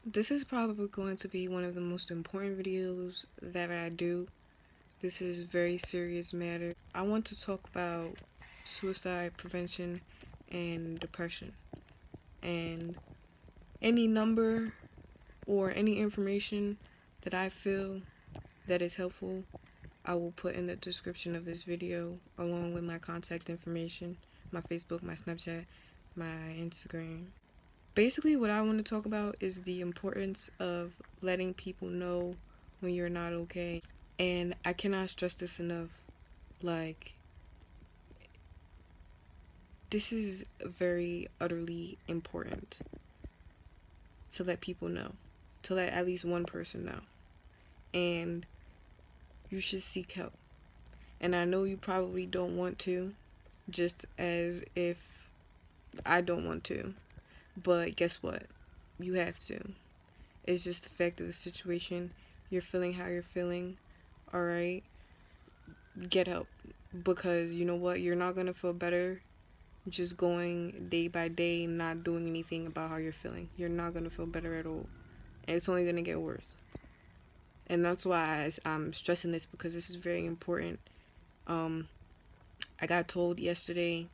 This is probably going to be one of the most important videos that I do. This is a very serious matter. I want to talk about suicide prevention and depression. And any number or any information that I feel that is helpful, I will put in the description of this video along with my contact information, my Facebook, my Snapchat, my Instagram. Basically, what I want to talk about is the importance of letting people know when you're not okay. And I cannot stress this enough. Like, this is very utterly important to let people know, to let at least one person know. And you should seek help. And I know you probably don't want to, just as if I don't want to. But guess what? You have to. It's just the fact of the situation. You're feeling how you're feeling. Alright? Get help. Because you know what? You're not going to feel better just going day by day, not doing anything about how you're feeling. You're not going to feel better at all. And it's only going to get worse. And that's why I'm stressing this, because this is very important. I got told yesterday,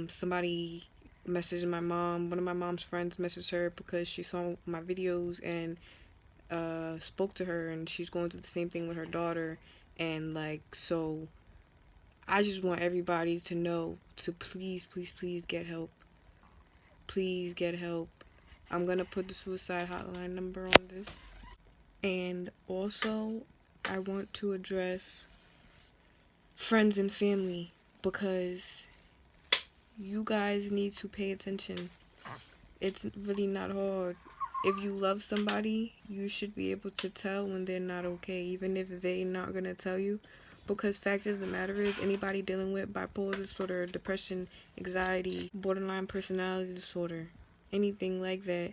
somebody messaged my mom. One of my mom's friends messaged her because she saw my videos and spoke to her, and she's going through the same thing with her daughter. And like, so I just want everybody to know to please, please, please get help. Please get help. I'm gonna put the suicide hotline number on this. And also, I want to address friends and family, because you guys need to pay attention. It's really not hard. If you love somebody, you should be able to tell when they're not okay, even if they're not gonna tell you. Because fact of the matter is, anybody dealing with bipolar disorder, depression, anxiety, borderline personality disorder, anything like that,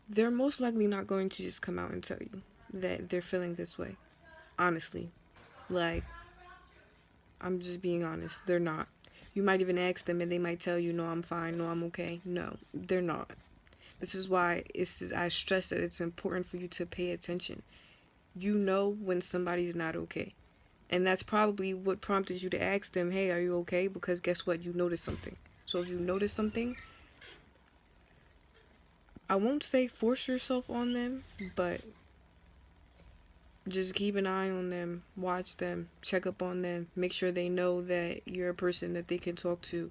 they're most likely not going to just come out and tell you that they're feeling this way. Honestly. Like, I'm just being honest. They're not. You might even ask them and they might tell you, no, I'm fine, no, I'm okay. No, they're not. This is why I stress that it's important for you to pay attention. You know when somebody's not okay. And that's probably what prompted you to ask them, hey, are you okay? Because guess what? You noticed something. So if you notice something, I won't say force yourself on them, but just keep an eye on them, watch them, check up on them, make sure they know that you're a person that they can talk to,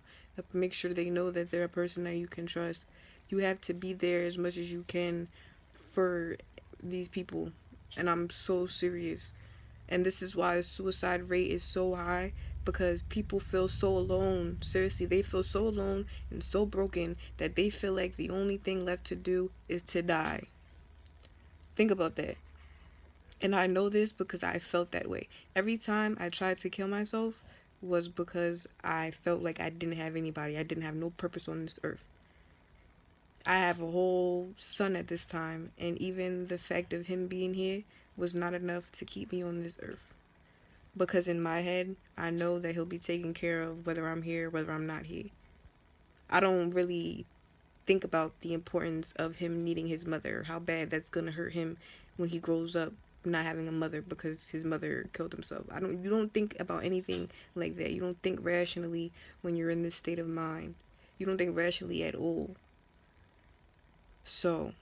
make sure they know that they're a person that you can trust. You have to be there as much as you can for these people, and I'm so serious. And this is why the suicide rate is so high, because people feel so alone. Seriously, they feel so alone and so broken that they feel like the only thing left to do is to die. Think about that. And I know this because I felt that way. Every time I tried to kill myself was because I felt like I didn't have anybody. I didn't have no purpose on this earth. I have a whole son at this time, and even the fact of him being here was not enough to keep me on this earth. Because in my head, I know that he'll be taken care of whether I'm here, whether I'm not here. I don't really think about the importance of him needing his mother, how bad that's gonna hurt him when he grows up not having a mother because his mother killed himself. You don't think about anything like that. You don't think rationally when you're in this state of mind. You don't think rationally at all. So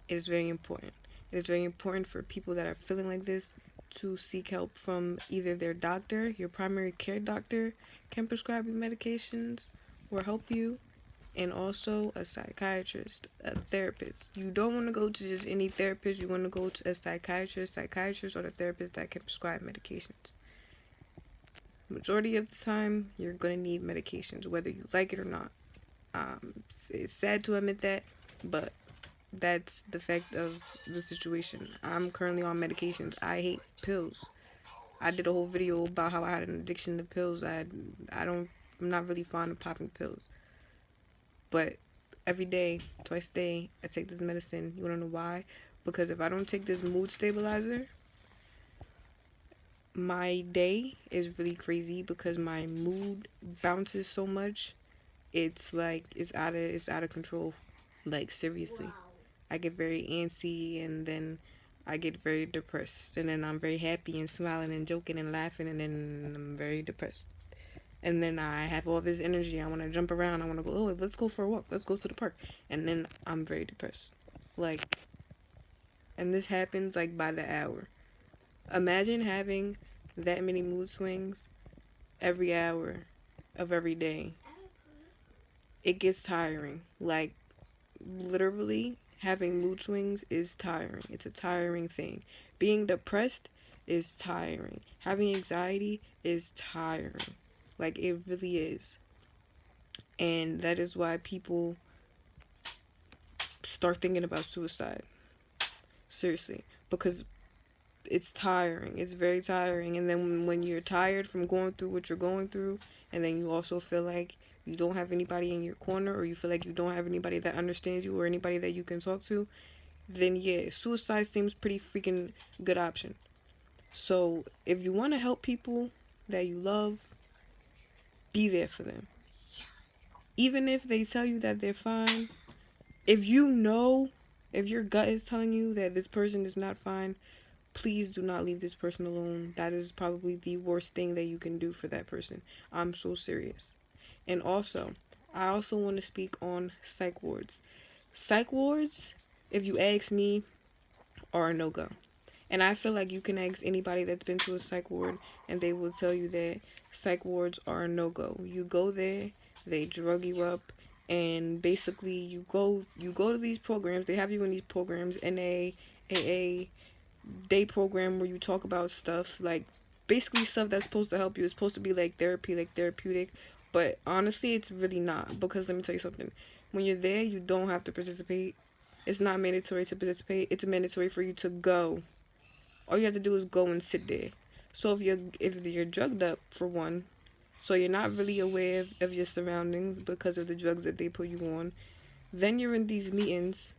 it is very important. It is very important for people that are feeling like this to seek help from either their doctor. Your primary care doctor can prescribe you medications or help you, and also a psychiatrist, a therapist. You don't want to go to just any therapist. You want to go to a psychiatrist. Psychiatrists are the therapists that can prescribe medications. Majority of the time, you're going to need medications, whether you like it or not. It's sad to admit that, but that's the fact of the situation. I'm currently on medications. I hate pills. I did a whole video about how I had an addiction to pills. I'm not really fond of popping pills. But every day, twice a day, I take this medicine. You wanna know why? Because if I don't take this mood stabilizer, my day is really crazy because my mood bounces so much. It's like it's out of control. Like, seriously. I get very antsy, and then I get very depressed, and then I'm very happy and smiling and joking and laughing, and then I'm very depressed. And then I have all this energy. I want to jump around. I want to go, oh, let's go for a walk. Let's go to the park. And then I'm very depressed. Like, and this happens like by the hour. Imagine having that many mood swings every hour of every day. It gets tiring. Like, literally, having mood swings is tiring. It's a tiring thing. Being depressed is tiring. Having anxiety is tiring. Like, it really is. And that is why people start thinking about suicide. Seriously. Because it's tiring. It's very tiring. And then when you're tired from going through what you're going through, and then you also feel like you don't have anybody in your corner, or you feel like you don't have anybody that understands you or anybody that you can talk to, then yeah, suicide seems pretty freaking good option. So if you want to help people that you love, be there for them. Even if they tell you that they're fine, if you know, if your gut is telling you that this person is not fine, please do not leave this person alone. That is probably the worst thing that you can do for that person. I'm so serious. And also, I also want to speak on psych wards. Psych wards, if you ask me, are a no-go. And I feel like you can ask anybody that's been to a psych ward, and they will tell you that psych wards are a no-go. You go there, they drug you up, and basically you go to these programs. They have you in these programs, NA, AA, day program, where you talk about stuff like basically stuff that's supposed to help you. It's supposed to be like therapy, like therapeutic, but honestly it's really not, because let me tell you something. When you're there, you don't have to participate. It's not mandatory to participate. It's mandatory for you to go. All you have to do is go and sit there. So if you're drugged up, for one, so you're not really aware of your surroundings because of the drugs that they put you on, then you're in these meetings.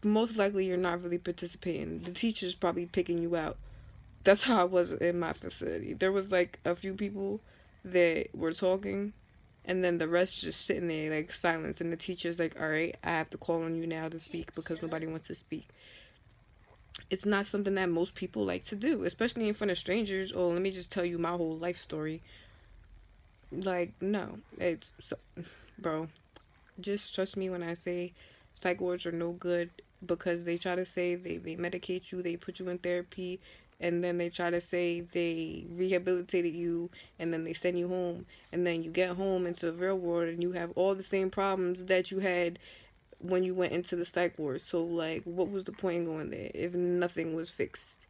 Most likely you're not really participating. The teacher's probably picking you out. That's how I was in my facility. There was like a few people that were talking, and then the rest just sitting there like silence, and the teacher's like, all right, I have to call on you now to speak because nobody wants to speak. It's not something that most people like to do, especially in front of strangers. Oh, let me just tell you my whole life story. Like, no. It's so, bro, just trust me when I say psych wards are no good, because they try to say they medicate you, they put you in therapy, and then they try to say they rehabilitated you, and then they send you home, and then you get home into the real world and you have all the same problems that you had when you went into the psych ward. So like, what was the point in going there if nothing was fixed?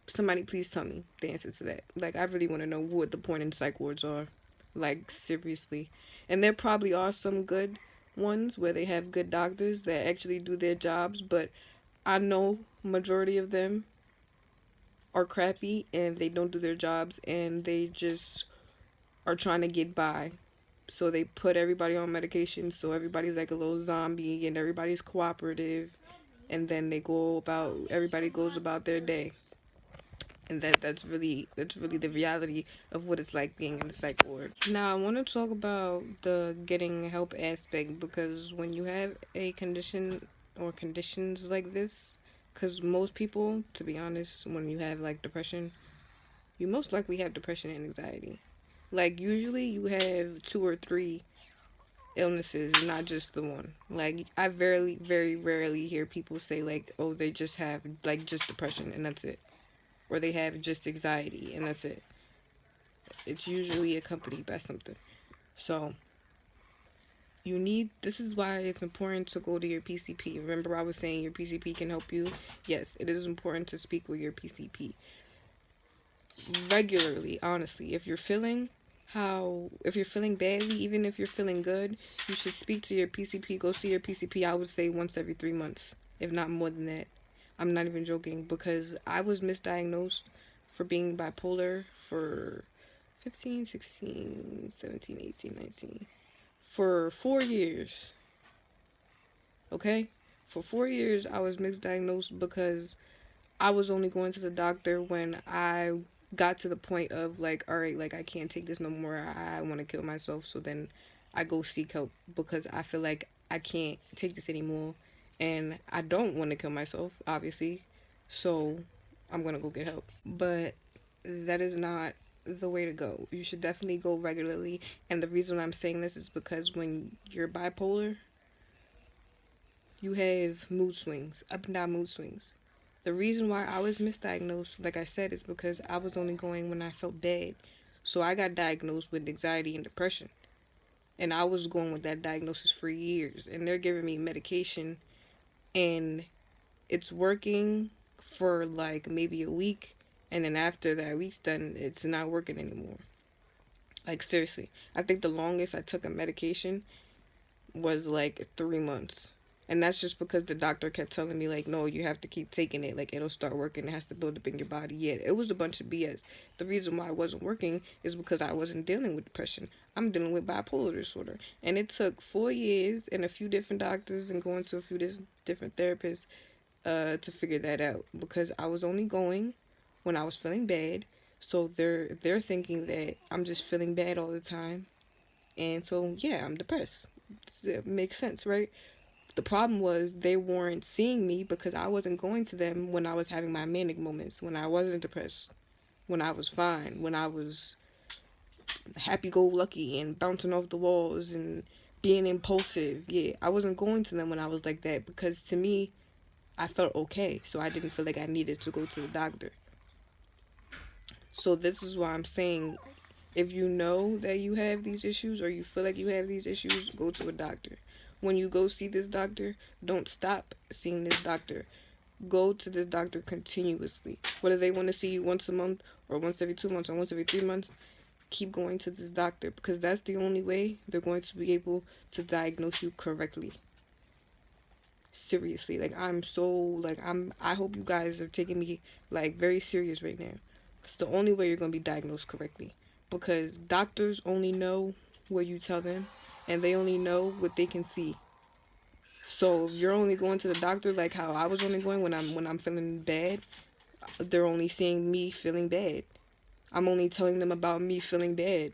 Somebody please tell me the answer to that. Like, I really want to know what the point in psych wards are. Like, seriously. And there probably are some good ones where they have good doctors that actually do their jobs, but I know majority of them are crappy and they don't do their jobs, and they just are trying to get by. So they put everybody on medication, so everybody's like a little zombie and everybody's cooperative, and then everybody goes about their day. And that's really the reality of what it's like being in the psych ward. Now I want to talk about the getting help aspect, because when you have a condition or conditions like this, because most people, to be honest, when you have like depression, you most likely have depression and anxiety. Like, usually you have two or three illnesses, not just the one. Like, I very rarely hear people say like, oh, they just have like just depression and that's it, or they have just anxiety and that's it. It's usually accompanied by something. So this is why it's important to go to your PCP. Remember, I was saying your PCP can help you. Yes, it is important to speak with your PCP regularly. Honestly, if you're feeling badly, even if you're feeling good, you should speak to your PCP. Go see your PCP. I would say once every 3 months, if not more than that. I'm not even joking, because I was misdiagnosed for being bipolar for 15, 16, 17, 18, 19. For 4 years. Okay? For 4 years, I was misdiagnosed because I was only going to the doctor when I got to the point of like, all right, like I can't take this no more. I want to kill myself. So then I go seek help because I feel like I can't take this anymore and I don't want to kill myself, obviously. So I'm going to go get help. But that is not the way to go. You should definitely go regularly. And the reason I'm saying this is because when you're bipolar, you have mood swings, up and down mood swings. The reason why I was misdiagnosed, like I said, is because I was only going when I felt bad. So I got diagnosed with anxiety and depression. And I was going with that diagnosis for years. And they're giving me medication and it's working for like maybe a week. And then after that week's done, it's not working anymore. Like, seriously. I think the longest I took a medication was like 3 months. And that's just because the doctor kept telling me, like, no, you have to keep taking it. Like, it'll start working. It has to build up in your body. Yeah, it was a bunch of BS. The reason why it wasn't working is because I wasn't dealing with depression. I'm dealing with bipolar disorder. And it took 4 years and a few different doctors and going to a few different therapists to figure that out. Because I was only going when I was feeling bad. So they're thinking that I'm just feeling bad all the time. And so, yeah, I'm depressed. It makes sense, right? The problem was they weren't seeing me because I wasn't going to them when I was having my manic moments, when I wasn't depressed, when I was fine, when I was happy go lucky and bouncing off the walls and being impulsive. Yeah, I wasn't going to them when I was like that because to me, I felt okay. So I didn't feel like I needed to go to the doctor. So this is why I'm saying if you know that you have these issues or you feel like you have these issues, go to a doctor. When you go see this doctor, don't stop seeing this doctor. Go to this doctor continuously. Whether they want to see you once a month or once every 2 months or once every 3 months, keep going to this doctor because that's the only way they're going to be able to diagnose you correctly. Seriously, like I hope you guys are taking me like very serious right now. It's the only way you're going to be diagnosed correctly because doctors only know what you tell them and they only know what they can see. So if you're only going to the doctor like how I was only going when I'm feeling bad, they're only seeing me feeling bad. I'm only telling them about me feeling bad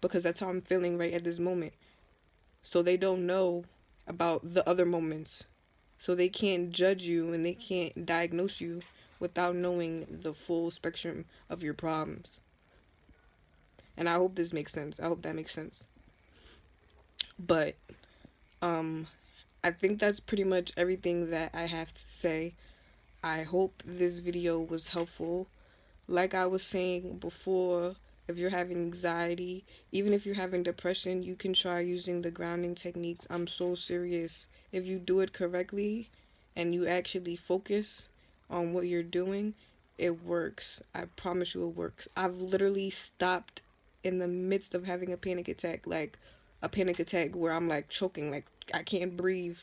because that's how I'm feeling right at this moment. So they don't know about the other moments. So they can't judge you and they can't diagnose you without knowing the full spectrum of your problems. And I hope this makes sense. I hope that makes sense. But um I think that's pretty much everything that I have to say. I hope this video was helpful. Like I was saying before, if you're having anxiety, even if you're having depression, you can try using the grounding techniques. I'm so serious. If you do it correctly and you actually focus on what you're doing, it works. I promise you it works. I've literally stopped in the midst of having a panic attack, like a panic attack where I'm like choking, like I can't breathe,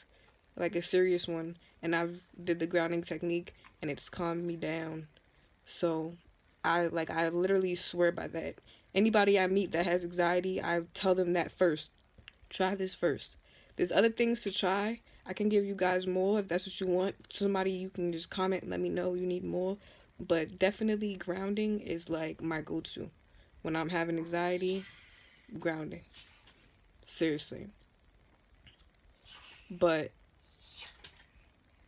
like a serious one. And I've did the grounding technique and it's calmed me down. So I literally swear by that. Anybody I meet that has anxiety, I tell them that first. Try this first. There's other things to try. I can give you guys more if that's what you want. Somebody you can just comment and let me know you need more. But definitely grounding is like my go-to. When I'm having anxiety, grounding. Seriously. But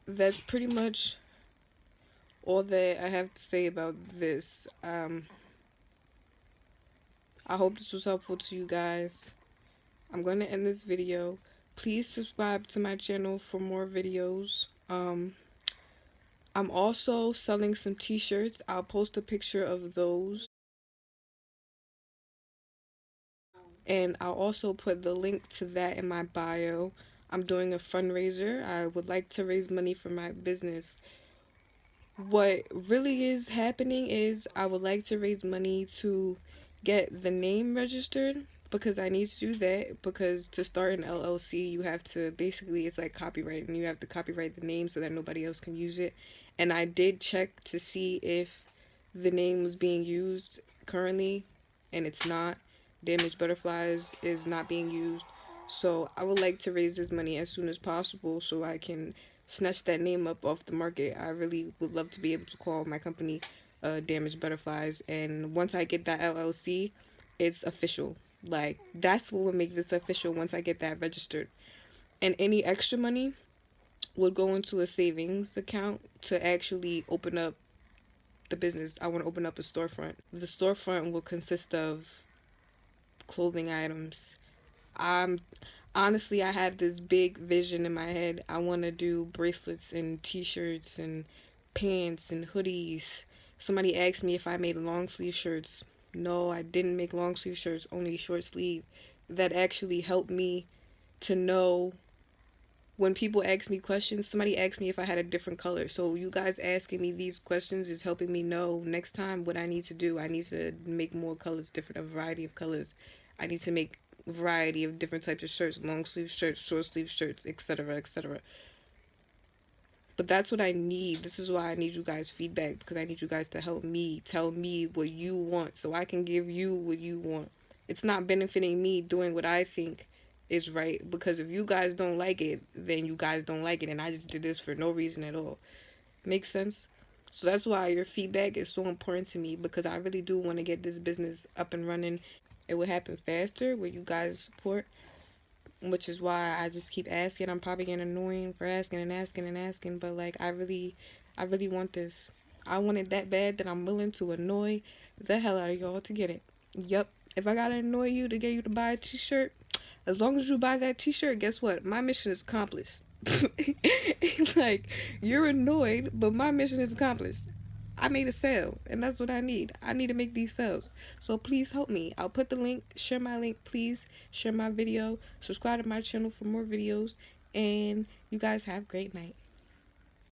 that's pretty much all that I have to say about this. I hope this was helpful to you guys. I'm going to end this video. Please subscribe to my channel for more videos. I'm also selling some t-shirts. I'll post a picture of those. And I'll also put the link to that in my bio. I'm doing a fundraiser. I would like to raise money for my business. What really is happening is I would like to raise money to get the name registered because I need to do that because to start an LLC you have to basically it's like copyright and you have to copyright the name so that nobody else can use it. And I did check to see if the name was being used currently and it's not. Damaged Butterflies is not being used. So I would like to raise this money as soon as possible so I can snatch that name up off the market. I really would love to be able to call my company Damaged Butterflies. And once I get that LLC, it's official. Like, that's what would make this official once I get that registered. And any extra money would go into a savings account to actually open up the business. I want to open up a storefront. The storefront will consist of clothing items. I'm honestly, I have this big vision in my head. I want to do bracelets and t-shirts and pants and hoodies. Somebody asked me if I made long sleeve shirts. No, I didn't make long sleeve shirts, only short sleeve. That actually helped me to know when people ask me questions. Somebody asked me if I had a different color. So you guys asking me these questions is helping me know next time what I need to do. I need to make more colors, different, a variety of colors. I need to make a variety of different types of shirts, long sleeve shirts, short sleeve shirts, etc., etc. But that's what I need. This is why I need you guys' feedback, because I need you guys to help me tell me what you want so I can give you what you want. It's not benefiting me doing what I think is right, because if you guys don't like it, then you guys don't like it, and I just did this for no reason at all. Makes sense? So that's why your feedback is so important to me, because I really do want to get this business up and running. It would happen faster with you guys' support, which is why I just keep asking. I'm probably getting annoying for asking and asking and asking, but like I really want this. I want it that bad that I'm willing to annoy the hell out of y'all to get it. Yep. If I gotta annoy you to get you to buy a t-shirt, as long as you buy that t-shirt, guess what? My mission is accomplished. Like, you're annoyed, but my mission is accomplished. I made a sale, and that's what I need. I need to make these sales. So please help me. I'll put the link, share my link, please. Share my video, subscribe to my channel for more videos, and you guys have a great night.